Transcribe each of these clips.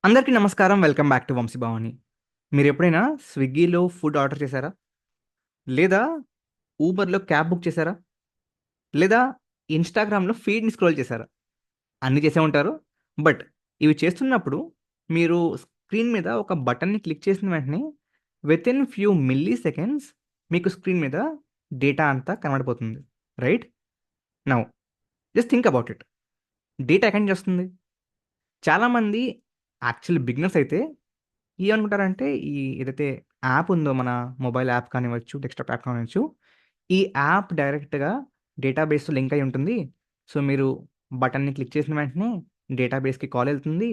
అందరికీ నమస్కారం. Welcome back to వంశీభావని. మీరెప్పుడైనా స్విగ్గీలో ఫుడ్ ఆర్డర్ చేశారా? లేదా ఊబర్‌లో క్యాబ్ బుక్ చేశారా? లేదా ఇన్‌స్టాగ్రామ్‌లో ఫీడ్‌ని స్క్రోల్ చేశారా? అన్నీ చేసే ఉంటారు. బట్ ఇవి చేస్తున్నప్పుడు మీరు స్క్రీన్ మీద ఒక బటన్‌ని క్లిక్ చేసిన వెంటనే వితిన్ ఫ్యూ మిల్లీ సెకండ్స్ మీకు స్క్రీన్ మీద డేటా అంతా కనబడిపోతుంది. Right? Now just think about it. Data ఎక్కడి నుంచి వస్తుంది? చాలామంది యాక్చువల్లీ బిగినర్స్ అయితే ఏమనుకుంటారంటే, ఏదైతే యాప్ ఉందో మన మొబైల్ యాప్ కానివ్వచ్చు, డెస్క్‌టాప్ యాప్ కానివ్వచ్చు, ఈ యాప్ డైరెక్ట్‌గా డేటాబేస్‌తో లింక్ అయ్యి ఉంటుంది. సో, మీరు బటన్‌ని క్లిక్ చేసిన వెంటనే డేటాబేస్‌కి కాల్ ఎళ్తుంది.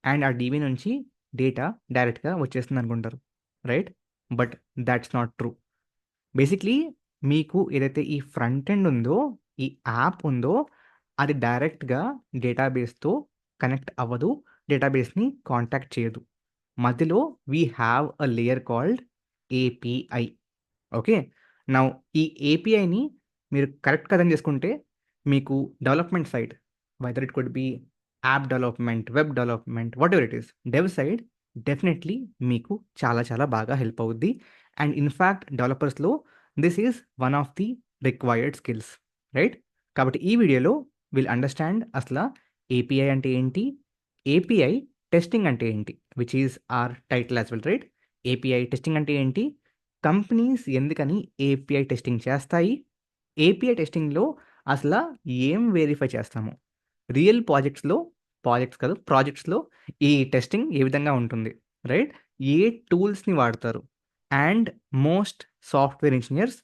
అండ్ ఆ డీబీ నుంచి డేటా డైరెక్ట్‌గా వచ్చేస్తుందనుకుంటారు. Right? But that's not true. Basically మీకు ఏదైతే ఈ ఫ్రంట్ ఎండ్ ఉందో, ఈ యాప్ ఉందో, అది డైరెక్ట్‌గా డేటాబేస్‌తో కనెక్ట్ అవ్వదు. డేటాబేస్‌ని కాంటాక్ట్ చేయదు. మధ్యలో we have a layer called API. Okay. Now ఈ ఏపీఐని మీరు కరెక్ట్‌గా అర్థం చేసుకుంటే మీకు development side whether it could be app development, web development whatever it is dev side definitely మీకు చాలా చాలా బాగా హెల్ప్ అవుద్ది. అండ్ ఇన్‌ఫాక్ట్ డెవలపర్స్‌లో this is one of the required skills. Right? కాబట్టి ఈ వీడియోలో విల్ అండర్‌స్టాండ్ అసల ఏపీఐ అంటే ఏంటి? ఏపీఐ టెస్టింగ్ అంటే ఏంటి? Which is our title as well right? API testing అంటే ఏంటి? కంపెనీస్ ఎందుకని ఏపీఐ టెస్టింగ్ చేస్తాయి? ఏపీఐ టెస్టింగ్‌లో అసల ఏం వెరిఫై చేస్తాము? రియల్ ప్రాజెక్ట్స్ కాదు, ప్రాజెక్ట్స్‌లో ఈ టెస్టింగ్ ఏ విధంగా ఉంటుంది? రైట్? ఏ టూల్స్‌ని వాడతారు? And most software engineers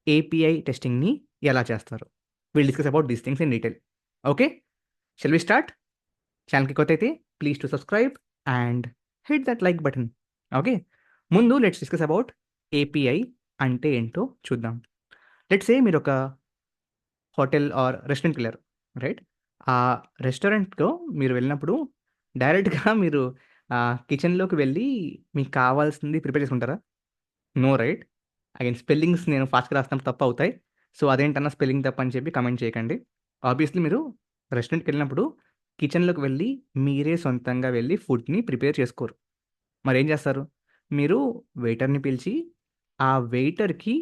API టెస్టింగ్‌ని ఎలా చేస్తారు? Will discuss about these things in detail. Okay. Shall we start? ఛానల్‌కి కొత్తయితే please to subscribe and hit that like button. Okay. ముందు లెట్స్ డిస్కస్ అబౌట్ ఏపీఐ అంటే ఏంటో చూద్దాం. లెట్స్ సే మీరొక హోటల్ ఆర్ రెస్టారెంట్‌కెళ్లారు. రైట్? ఆ రెస్టారెంట్‌లో మీరు వెళ్ళినప్పుడు డైరెక్ట్‌గా మీరు కిచెన్‌లోకి వెళ్ళి మీకు కావాల్సింది ప్రిపేర్ చేసుకుంటారా? No right? అగైన్ స్పెల్లింగ్స్ నేను ఫాస్ట్‌గా రాసినప్పుడు తప్పవుతాయి. సో, అదేంటన్నా స్పెల్లింగ్ తప్పని చెప్పి కామెంట్ చేయకండి. ఆబ్వియస్లీ మీరు రెస్టారెంట్‌కెళ్ళినప్పుడు కిచెన్‌లోకి వెళ్ళి మీరే సొంతంగా వెళ్లి ఫుడ్‌ని ప్రిపేర్ చేసుకోరు. మరేం చేస్తారు? మీరు వెయిటర్‌ని పిలిచి, ఆ వెయిటర్‌కి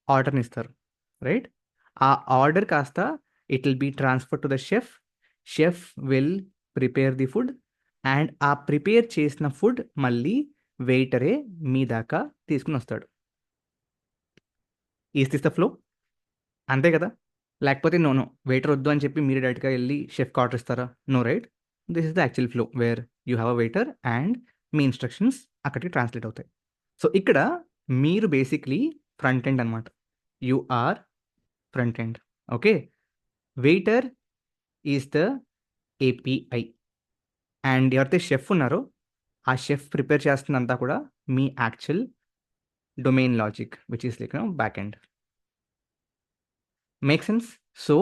ఆర్డర్‌నిస్తారు. రైట్? ఆ ఆర్డర్ కాస్త it will be transferred to the chef. Chef will prepare the food and ఆ ప్రిపేర్ చేసిన ఫుడ్ మళ్ళీ వెయిటరే మీ దాకా తీసుకొనొస్తాడు. Is this the flow? అంతే కదా! లేకపోతే నో, నో. వెయిటర్ వద్దు అని చెప్పి మీరు డైరెక్ట్‌గా ఎళ్లి షెఫ్‌కి ఆర్డర్ ఇస్తారా? No right? This is the actual flow where you have a waiter and మీ ఇన్‌స్ట్రక్షన్స్ అక్కడికి ట్రాన్స్‌లేట్ అవుతాయి. సో, ఇక్కడ మీరు బేసిక్‌లీ ఫ్రంట్ ఎండ్ అనమాట. You are front end. Okay. Waiter is the API. And ఎవరైతే షెఫ్ ఉన్నారో, ఆ షెఫ్ ప్రిపేర్ చేస్తుందంతా కూడా మీ actual domain logic which is like back end. Make sense? So,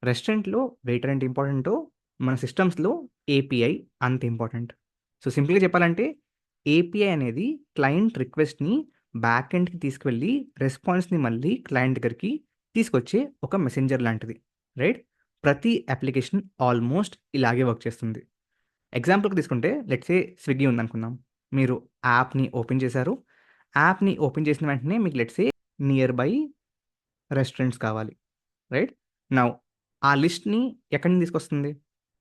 రెస్టారెంట్‌లో వెయిటర్ ఎంత ఇంపార్టెంటో, మన సిస్టమ్స్‌లో ఏపీఐ అంత ఇంపార్టెంట్. సో, సింపుల్‌గా చెప్పాలంటే ఏపీఐ అనేది క్లయింట్ రిక్వెస్ట్‌ని బ్యాక్ ఎండ్‌కి తీసుకువెళ్ళి రెస్పాన్స్‌ని మళ్ళీ క్లయింట్ దగ్గరికి తీసుకొచ్చే ఒక మెసెంజర్ లాంటిది. రైట్? ప్రతి అప్లికేషన్ ఆల్మోస్ట్ ఇలాగే వర్క్ చేస్తుంది. ఎగ్జాంపుల్‌కి తీసుకుంటే లెట్స్ సే స్విగ్గీ ఉందనుకుందాం. మీరు యాప్‌ని ఓపెన్ చేశారు. యాప్‌ని ఓపెన్ చేసిన వెంటనే మీకు let's say near by restaurants కావాలి. రైట్? నౌ ఆ లిస్ట్‌ని ఎక్కడి నుంచి తీసుకొస్తుంది?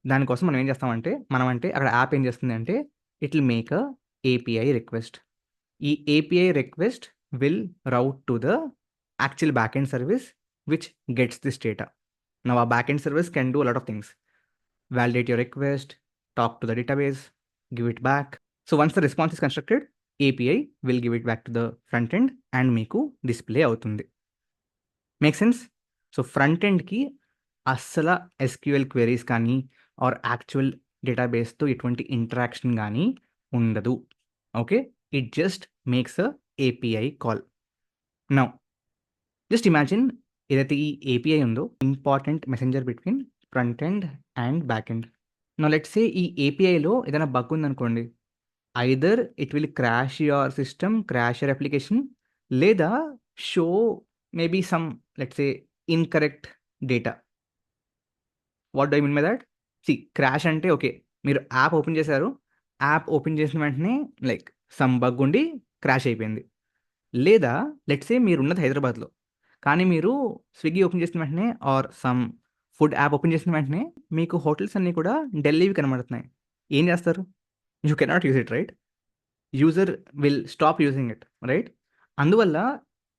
దానికోసం మనం ఏం చేస్తామంటే, అక్కడ యాప్ ఏం చేస్తుంది అంటే, it will make a API request. ఈ API request will route to the actual back end service which gets this data. Now ఆ back end service can do a lot of things. Validate your request, talk to the database, give it back. So once the response is constructed, API will give it back to the front end and మీకు display అవుతుంది. Make sense? So, front ఎండ్‌కి అస్సల SQL queries కానీ or actual డేటాబేస్‌తో ఎటువంటి interaction గానీ ఉండదు. Okay. It just makes a API call. Now just imagine ఏదైతే ఈ ఏపీఐ ఉందో important messenger between front end and back end. Now let's say ఈ ఏపీఐలో ఏదైనా బగ్ ఉందనుకోండి. Either it will crash your system, crash your application లేదా show maybe some let's say incorrect data. What do I mean by that? See crash అంటే okay. మీరు app open చేశారు. App open చేసిన వెంటనే లైక్ సమ్ బగ్ ఉండి crash అయిపోయింది. లేదా let's say మీరున్నది హైదరాబాద్‌లో. కానీ మీరు స్విగ్గీ ఓపెన్ చేసిన వెంటనే or some food app open చేసిన వెంటనే మీకు హోటల్స్ అన్నీ కూడా ఢిల్లీవి కనబడుతున్నాయి. ఏం చేస్తారు? You cannot use it right? User will stop using it right? అందువల్ల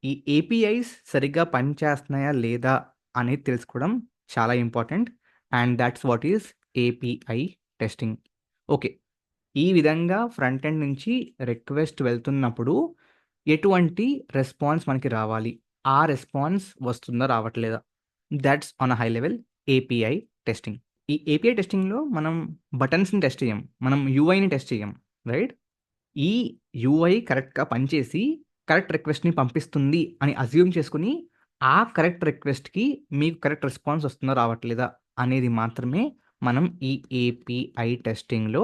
ఈ ఏపీఐస్ సరిగ్గా పనిచేస్తున్నాయా లేదా అనేది తెలుసుకోవడం చాలా important. And that's what is API testing. Okay. ఈ విధంగా ఫ్రంట్ ఎండ్ నుంచి రిక్వెస్ట్ వెళ్తున్నప్పుడు ఎటువంటి రెస్పాన్స్ మనకి రావాలి? ఆ రెస్పాన్స్ వస్తుందా? రావట్లేదా? That's on a high level API testing. ఈ ఏపీఐ టెస్టింగ్‌లో మనం బటన్స్‌ని టెస్ట్ చేయం. మనం యూఐని టెస్ట్ చేయం. రైట్? ఈ యూఐ కరెక్ట్‌గా పనిచేసి కరెక్ట్ రిక్వెస్ట్‌ని పంపిస్తుంది అని అజ్యూమ్ చేసుకొని, ఆ కరెక్ట్ రిక్వెస్ట్‌కి మీకు కరెక్ట్ రెస్పాన్స్ వస్తుందా? రావట్లేదా? అనేది మాత్రమే మనం ఈ ఏపీఐ టెస్టింగ్‌లో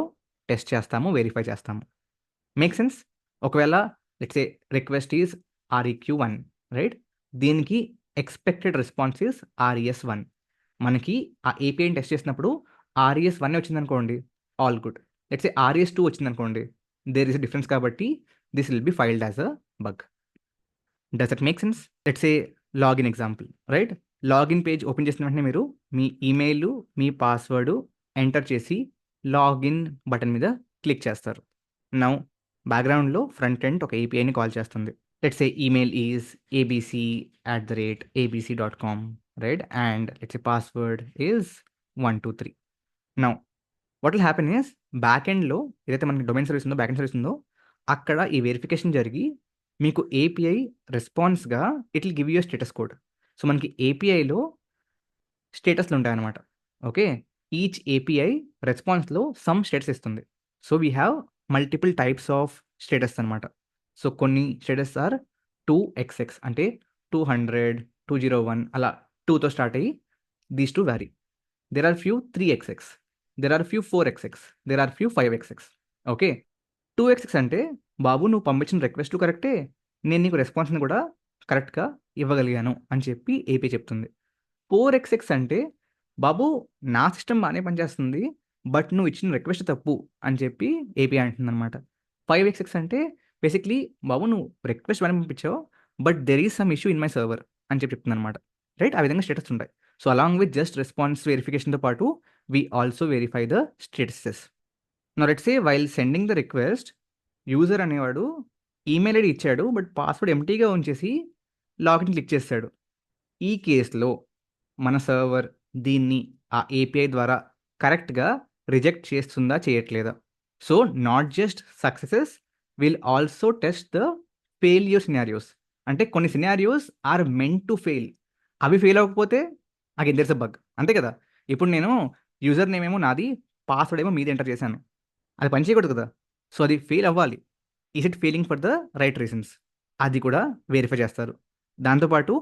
టెస్ట్ చేస్తాము, వెరిఫై చేస్తాము. Make sense? ఒకవేళ let's say request is REQ1 right? దీనికి ఎక్స్‌పెక్టెడ్ రెస్పాన్స్ ఈస్ RES1. మనకి ఆ ఏపీఐని టెస్ట్ చేసినప్పుడు RES1 వచ్చిందనుకోండి, all good. Let's say RES2 వచ్చిందనుకోండి, దేర్ ఈస్ ఎ డిఫరెన్స్ కాబట్టి this will be failed as a bug. Does that make sense? Let's say login example right? Login page open చేసిన వెంటనే మీరు మీ ఈమెయిల్, మీ password enter చేసి login button మీద click చేస్తారు. నౌ బ్యాక్‌గ్రౌండ్‌లో ఫ్రంట్ ఎండ్ ఒక ఏపీఐని కాల్ చేస్తుంది. Let's say email is abc@abc.com right? And let's say password is 123. Now what will happen is back ఎండ్‌లో ఏదైతే మనకి డొమైన్ సర్వీస్ ఉందో, బ్యాక్ ఎండ్ సర్వీస్ ఉందో, అక్కడ ఈ వెరిఫికేషన్ జరిగి మీకు ఏపీఐ రెస్పాన్స్‌గా it will give you a status code. So, మనకి ఏపీఐలో స్టేటస్‌లు ఉంటాయన్నమాట. ఓకే. ఈచ్ ఏపీఐ రెస్పాన్స్‌లో సమ్ స్టేటస్ ఇస్తుంది. So, we have multiple types of status అనమాట. సో, కొన్ని స్టేటస్ ఆర్ 2xx అంటే 200, 201 అలా 2తో స్టార్ట్ అయ్యి these 2 vary. There are few 3xx, there are few 4xx, there are few 5xx. Okay. 2xx అంటే బాబు నువ్వు పంపించిన రిక్వెస్ట్ కరెక్టే. నేను నీకు రెస్పాన్స్‌ని కూడా కరెక్ట్‌గా ఇవ్వగలిగాను అని చెప్పి ఏపీఐ చెప్తుంది. 4xx అంటే బాబు నా సిస్టమ్ బానే పనిచేస్తుంది. బట్ నువ్వు ఇచ్చిన రిక్వెస్ట్ తప్పు అని చెప్పి ఏపీఐ అంటుందన్నమాట. 5xx అంటే బేసిక్‌లీ బాబు నువ్వు రిక్వెస్ట్ బానే పంపించావు. But there is some issue in my server అని చెప్పి చెప్తుందన్నమాట. రైట్? ఆ విధంగా స్టేటస్ ఉంటాయి. So, along with just response వెరిఫికేషన్‌తో పాటు we also verify the statuses. Now let's say while sending the request user అనేవాడు ఈమెయిల్ ఐడీ ఇచ్చాడు. బట్ పాస్వర్డ్ ఎంప్టీగా ఉంచేసి లాగిన్ క్లిక్ చేసాడు. ఈ కేస్‌లో మన సర్వర్ దీన్ని ఆ ఏపీఐ ద్వారా కరెక్ట్‌గా రిజెక్ట్ చేస్తుందా? చేయట్లేదా? So, not just successes will also test the failure scenarios. అంటే కొన్ని scenarios are meant to fail. అవి ఫెయిల్ అవ్వకపోతే again there is a bug. అంతే కదా! ఇప్పుడు నేను యూజర్ నేమ్ ఏమో నాది, పాస్వర్డ్ ఏమో మీది ఎంటర్ చేశాను. అది పని చేయకూడదు కదా! సో, అది ఫెయిల్ అవ్వాలి. Is it failing for the right reasons? అది కూడా వెరిఫై చేస్తారు. దాంతో పాటు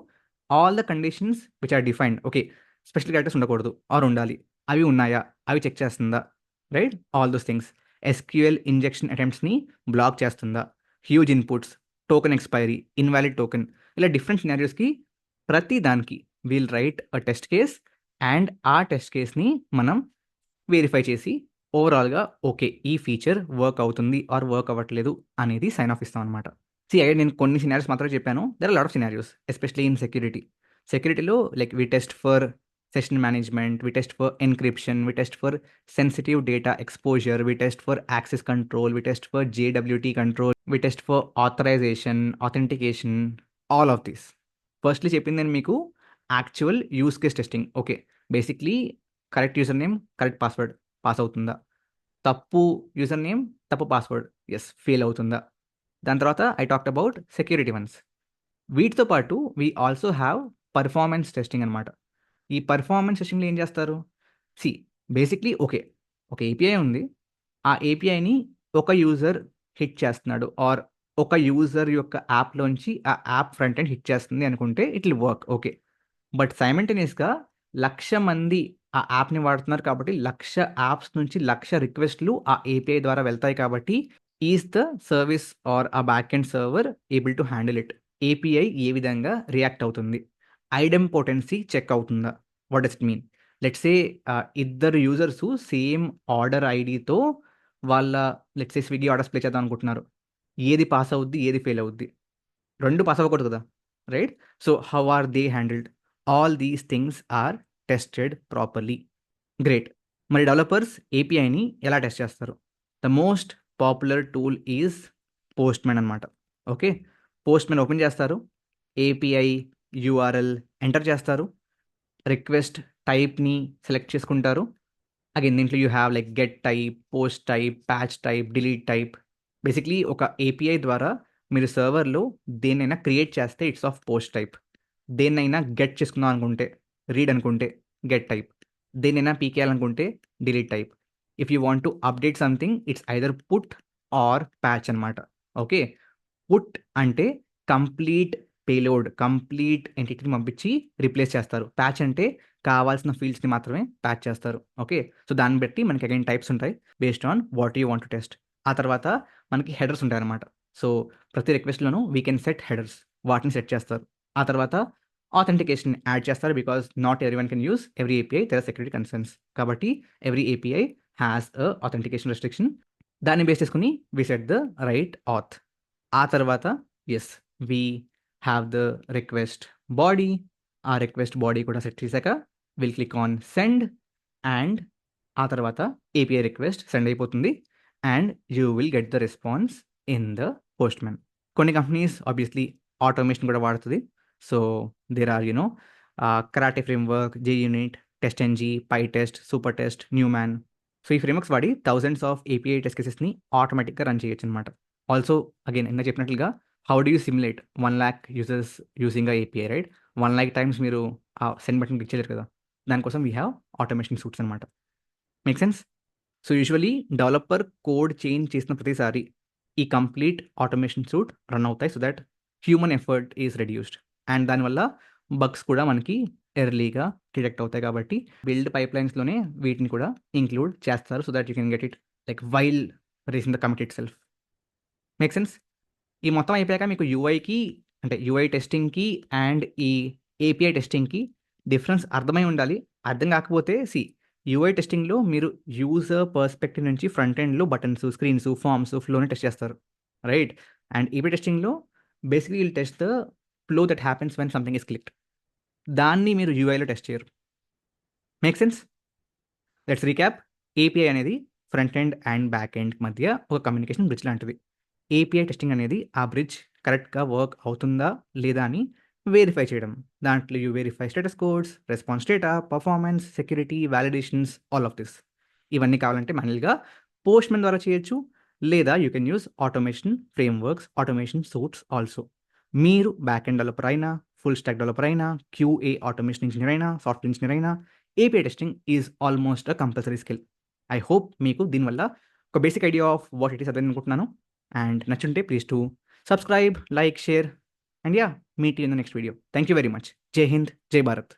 all the conditions which are defined. Okay. Special characters ఉండకూడదు ఆర్ ఉండాలి. అవి ఉన్నాయా? అవి చెక్ చేస్తుందా? Right? All those things. SQL injection అటెంప్ట్స్‌ని బ్లాక్ చేస్తుందా? Huge inputs, token expiry, invalid token ఇలా డిఫరెంట్ సినారియోస్‌కి ప్రతి దానికి will write a test case and ఆ టెస్ట్ కేస్‌ని మనం వెరిఫై చేసి ఓవరాల్‌గా ఓకే. ఈ ఫీచర్ వర్క్ అవుతుంది ఆర్ వర్క్ అవ్వట్లేదు అనేది సైన్ ఆఫ్ ఇస్తామనమాట. నేను కొన్ని సినారియోస్ మాత్రమే చెప్పాను. There are lot of scenarios especially in security. సెక్యూరిటీలో like we test for session management, we test for encryption, we test for sensitive data exposure, we test for access control, we test for JWT control, we test for authorization, authentication, all of this. Firstly చెప్పింది నేను మీకు actual use case testing. Okay. Basically correct user name, correct password pass అవుతుందా? తప్పు user name, తప్పు password yes fail అవుతుందా? దాని తర్వాత I talked about security ones. వీటితో పాటు we also have performance testing అనమాట. ఈ పర్ఫార్మెన్స్ టెస్టింగ్‌లో ఏం చేస్తారు? See basically okay. ఒక ఏపీఐ ఉంది. ఆ ఏపీఐని ఒక యూజర్ హిట్ చేస్తున్నాడు ఆర్ ఒక యూజర్ యొక్క యాప్‌లోంచి ఆ యాప్ ఫ్రంట్ ఎండ్ హిట్ చేస్తుంది అనుకుంటే it will work okay. But సైమల్టేనియస్‌గా 1,00,000 మంది ఆ యాప్‌ని వాడుతున్నారు కాబట్టి 1,00,000 యాప్స్ నుంచి 1,00,000 రిక్వెస్ట్‌లు ఆ ఏపీఐ ద్వారా వెళ్తాయి కాబట్టి ఈస్ ద సర్విస్ ఆర్ ఆ back end server able to handle it? API ఏ విధంగా రియాక్ట్ అవుతుంది? ఐడెంపోటెన్సీ చెక్ అవుతుందా? What does it mean? Let's say ఇద్దరు యూజర్స్ సేమ్ ఆర్డర్ ఐడీతో వాళ్ళ let's say Swiggy orders place చేద్దాం అనుకుంటున్నారు. ఏది పాస్ అవుద్ది, ఏది ఫెయిల్ అవుద్ది? 2 పాస్ అవ్వకూడదు కదా! Right? So, how are they handled? All these things are tested properly. Great. మరి డెవలపర్స్ ఏపీఐని ఎలా టెస్ట్ చేస్తారు? The most popular tool is Postman అనమాట. ఓకే. పోస్ట్‌మ్యాన్ ఓపెన్ చేస్తారు. ఏపీఐ యూఆర్ఎల్ ఎంటర్ చేస్తారు. రిక్వెస్ట్ టైప్‌ని సెలెక్ట్ చేసుకుంటారు. అగైన్ దీంట్లో you have like get type, post type, patch type, delete type. Basically ఒక ఏపీఐ ద్వారా మీరు సర్వర్‌లో దేన్నైనా క్రియేట్ చేస్తే ఇట్స్ ఆఫ్ పోస్ట్ టైప్. దేన్నైనా గెట్ చేసుకుందాం అనుకుంటే, రీడ్ అనుకుంటే గెట్ టైప్. దేన్నైనా పీకేయాలనుకుంటే delete type. If you want to update something it's either put or patch అనమాట. ఓకే. పుట్ అంటే కంప్లీట్ పేలోడ్, కంప్లీట్ ఎంటిటీని పంపించి రిప్లేస్ చేస్తారు. ప్యాచ్ అంటే కావాల్సిన ఫీల్డ్స్‌ని మాత్రమే ప్యాచ్ చేస్తారు. ఓకే. సో, దాన్ని బట్టి మనకి అగైన్ టైప్స్ ఉంటాయి based on what you want to test. ఆ తర్వాత మనకి హెడర్స్ ఉంటాయన్నమాట. సో, ప్రతి రిక్వెస్ట్‌లోనూ వీ కెన్ సెట్ హెడర్స్. వాటిని సెట్ చేస్తారు. ఆ తర్వాత ఆథెంటికేషన్ యాడ్ చేస్తారు. Because not everyone can use every API. There are security concerns. కాబట్టి every API has a authentication restriction. దాన్ని బేస్ చేసుకొని we set the right auth. ఆ తర్వాత yes, we have the request body. ఆ request body కూడా set చేశాక will click on send and ఆ తర్వాత ఏపీఐ రిక్వెస్ట్ సెండ్ అయిపోతుంది and you will get the response in the Postman. కొన్ని companies obviously automation కూడా వాడుతుంది. So, there are Karate framework, JUnit, TestNG, pytest, super test, Newman. So, ఈ frameworks వాడి thousands of API test కేసెస్‌ని ఆటోమేటిక్‌గా run చేయొచ్చనమాట. Also again ఇందాక చెప్పినట్లుగా how do you simulate 1,00,000 users using a API right? 1,00,000 times మీరు ఆ సెండ్ బటన్ క్లిక్ చేయలేరు కదా! దానికోసం వి హావ్ ఆటోమేషన్ సూట్స్ అనమాట. Make sense? So, usually developer code change చేసిన ప్రతిసారి ఈ కంప్లీట్ ఆటోమేషన్ సూట్ రన్ అవుతాయి. So that human effort is reduced and దానివల్ల బగ్స్ కూడా మనకి ఎర్లీగా డిటెక్ట్ అవుతాయి కాబట్టి బిల్డ్ పైప్‌లైన్స్‌లోనే వీటిని కూడా ఇంక్లూడ్ చేస్తారు. So that you can get it like while raising the commit itself. Make sense? ఈ మొత్తం అయిపోయాక మీకు యూఐకి అంటే యూఐ టెస్టింగ్‌కి అండ్ ఈ ఏపీఐ టెస్టింగ్‌కి డిఫరెన్స్ అర్థమై ఉండాలి. అర్థం కాకపోతే యూఐ టెస్టింగ్‌లో మీరు యూజర్ పర్స్పెక్టివ్ నుంచి ఫ్రంట్ ఎండ్‌లో బటన్స్, స్క్రీన్స్, ఫార్మ్స్, ఫ్లోని టెస్ట్ చేస్తారు. రైట్? అండ్ ఏపీఐ టెస్టింగ్‌లో basically will test the flow that happens when something is clicked. దాన్ని మీరు యూఐలో టెస్ట్ చేయరు. Make sense? Let's recap. API అనేది front end and back end మధ్య ఒక కమ్యూనికేషన్ బ్రిడ్జ్ లాంటిది. ఏపీఐ టెస్టింగ్ అనేది ఆ బ్రిడ్జ్ కరెక్ట్‌గా వర్క్ అవుతుందా? లేదా? అని వెరిఫై చేయడం. దాంట్లో you verify status codes, response data, performance, security, validations all of this. ఇవన్నీ కావాలంటే మాన్యుయల్‌గా పోస్ట్‌మ్యాన్ ద్వారా చేయొచ్చు. లేదా you can use automation frameworks, automation suites also. మీరు బ్యాక్ ఎండ్ డెవలపర్ అయినా, ఫుల్ స్టాక్ డెవలపర్ అయినా, క్యూఏ ఆటోమేషన్ ఇంజినీర్ అయినా, సాఫ్ట్‌వేర్ ఇంజినీర్ అయినా API testing is almost a compulsory skill. I hope మీకు దీనివల్ల ఒక basic idea of what it is అర్థమైందనుకుంటున్నాను. And నచ్చుంటే please to subscribe, like, share and meet you in the next video. Thank you very much. జై హింద్, జై భారత్.